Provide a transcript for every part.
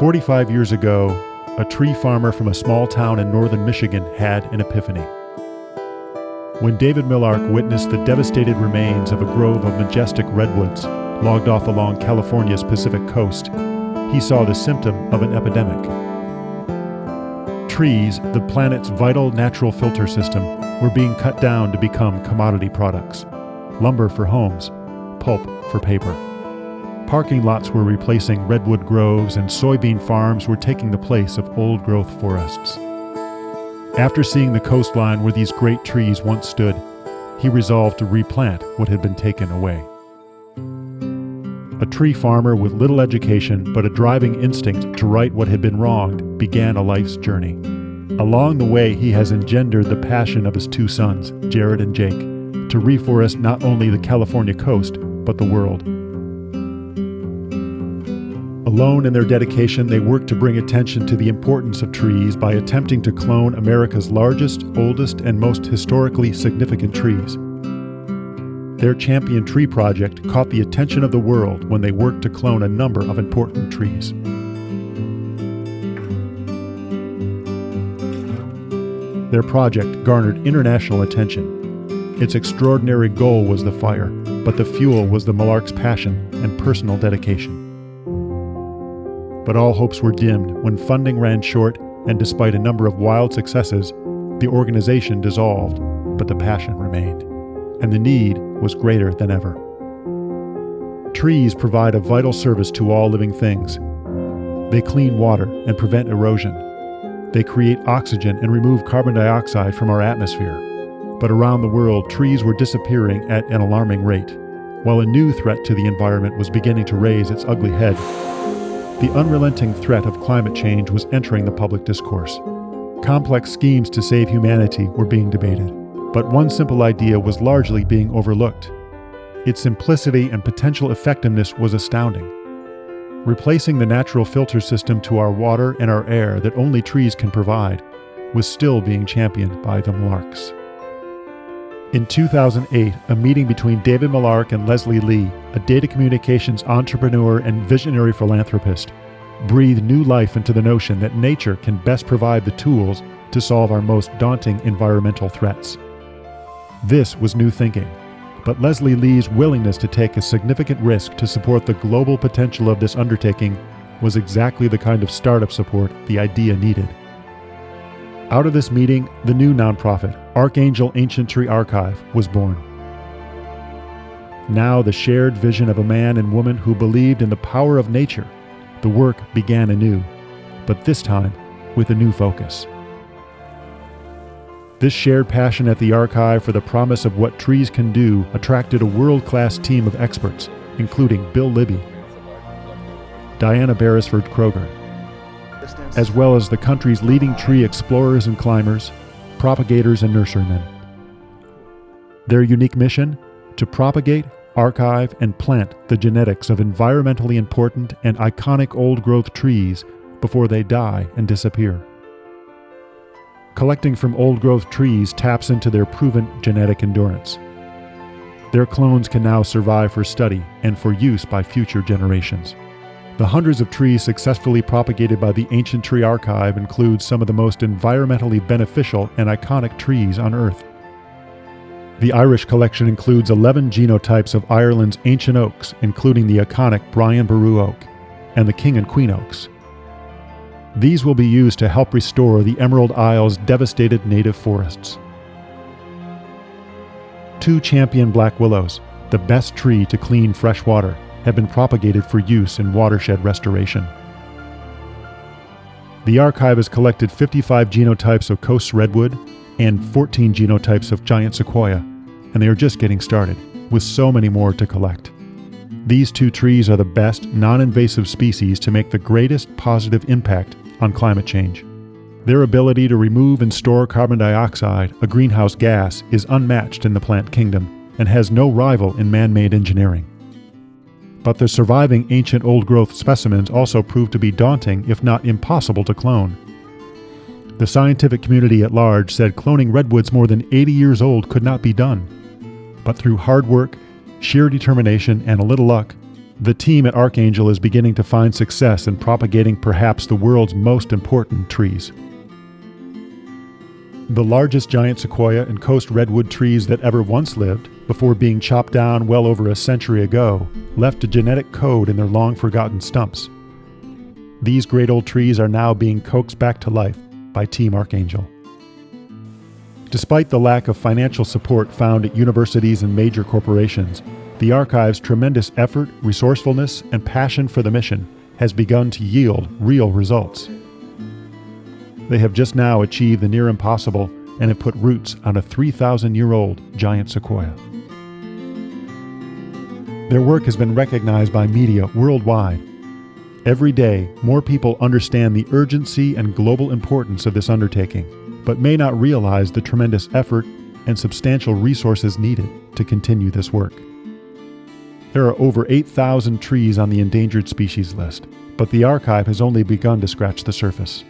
45 years ago, a tree farmer from a small town in northern Michigan had an epiphany. When David Millark witnessed the devastated remains of a grove of majestic redwoods logged off along California's Pacific coast, he saw the symptom of an epidemic. Trees, the planet's vital natural filter system, were being cut down to become commodity products. Lumber for homes, pulp for paper. Parking lots were replacing redwood groves, and soybean farms were taking the place of old-growth forests. After seeing the coastline where these great trees once stood, he resolved to replant what had been taken away. A tree farmer with little education but a driving instinct to right what had been wronged began a life's journey. Along the way, he has engendered the passion of his two sons, Jared and Jake, to reforest not only the California coast, but the world. Alone in their dedication, they work to bring attention to the importance of trees by attempting to clone America's largest, oldest, and most historically significant trees. Their Champion Tree Project caught the attention of the world when they worked to clone a number of important trees. Their project garnered international attention. Its extraordinary goal was the fire, but the fuel was the Millark's passion and personal dedication. But all hopes were dimmed when funding ran short, and despite a number of wild successes, the organization dissolved, but the passion remained, and the need was greater than ever. Trees provide a vital service to all living things. They clean water and prevent erosion. They create oxygen and remove carbon dioxide from our atmosphere. But around the world, trees were disappearing at an alarming rate, while a new threat to the environment was beginning to raise its ugly head. The unrelenting threat of climate change was entering the public discourse. Complex schemes to save humanity were being debated, but one simple idea was largely being overlooked. Its simplicity and potential effectiveness was astounding. Replacing the natural filter system to our water and our air that only trees can provide was still being championed by the Millarks. In 2008, a meeting between David Millark and Leslie Lee, a data communications entrepreneur and visionary philanthropist, breathed new life into the notion that nature can best provide the tools to solve our most daunting environmental threats. This was new thinking, but Leslie Lee's willingness to take a significant risk to support the global potential of this undertaking was exactly the kind of startup support the idea needed. Out of this meeting, the new nonprofit, Archangel Ancient Tree Archive, was born. Now the shared vision of a man and woman who believed in the power of nature, the work began anew, but this time with a new focus. This shared passion at the archive for the promise of what trees can do attracted a world-class team of experts, including Bill Libby, Diana Beresford Kroger, as well as the country's leading tree explorers and climbers, propagators and nurserymen. Their unique mission? To propagate, archive, and plant the genetics of environmentally important and iconic old-growth trees before they die and disappear. Collecting from old-growth trees taps into their proven genetic endurance. Their clones can now survive for study and for use by future generations. The hundreds of trees successfully propagated by the Ancient Tree Archive include some of the most environmentally beneficial and iconic trees on Earth. The Irish collection includes 11 genotypes of Ireland's ancient oaks, including the iconic Brian Boru oak and the King and Queen oaks. These will be used to help restore the Emerald Isle's devastated native forests. 2 champion black willows, the best tree to clean fresh water, have been propagated for use in watershed restoration. The archive has collected 55 genotypes of coast redwood and 14 genotypes of giant sequoia, and they are just getting started, with so many more to collect. These 2 trees are the best non-invasive species to make the greatest positive impact on climate change. Their ability to remove and store carbon dioxide, a greenhouse gas, is unmatched in the plant kingdom and has no rival in man-made engineering. But the surviving ancient old-growth specimens also proved to be daunting, if not impossible, to clone. The scientific community at large said cloning redwoods more than 80 years old could not be done. But through hard work, sheer determination, and a little luck, The team at Archangel is beginning to find success in propagating perhaps the world's most important trees. The largest giant sequoia and coast redwood trees that ever once lived, before being chopped down well over a century ago, left a genetic code in their long-forgotten stumps. These great old trees are now being coaxed back to life by Team Archangel. Despite the lack of financial support found at universities and major corporations, the Archive's tremendous effort, resourcefulness, and passion for the mission has begun to yield real results. They have just now achieved the near impossible and have put roots on a 3,000-year-old giant sequoia. Their work has been recognized by media worldwide. Every day, more people understand the urgency and global importance of this undertaking, but may not realize the tremendous effort and substantial resources needed to continue this work. There are over 8,000 trees on the endangered species list, but the Archive has only begun to scratch the surface.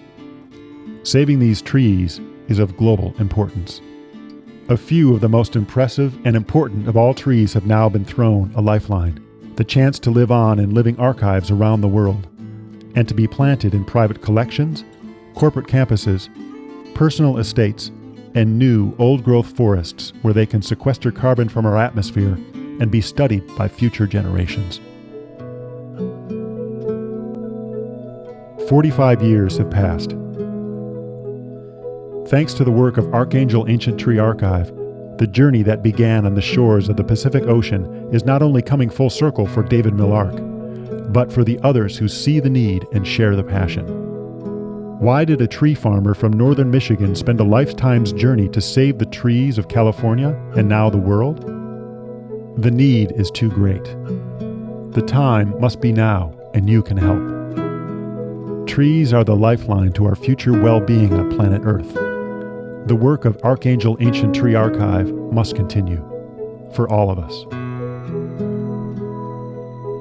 Saving these trees is of global importance. A few of the most impressive and important of all trees have now been thrown a lifeline, the chance to live on in living archives around the world, and to be planted in private collections, corporate campuses, personal estates, and new old-growth forests where they can sequester carbon from our atmosphere and be studied by future generations. 45 years have passed. Thanks to the work of Archangel Ancient Tree Archive, the journey that began on the shores of the Pacific Ocean is not only coming full circle for David Millark, but for the others who see the need and share the passion. Why did a tree farmer from northern Michigan spend a lifetime's journey to save the trees of California and now the world? The need is too great. The time must be now, and you can help. Trees are the lifeline to our future well-being on planet Earth. The work of Archangel Ancient Tree Archive must continue, for all of us.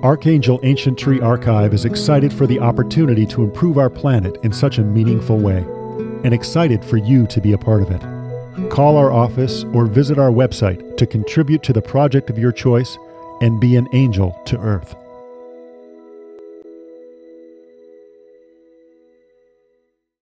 Archangel Ancient Tree Archive is excited for the opportunity to improve our planet in such a meaningful way, and excited for you to be a part of it. Call our office or visit our website to contribute to the project of your choice and be an angel to Earth.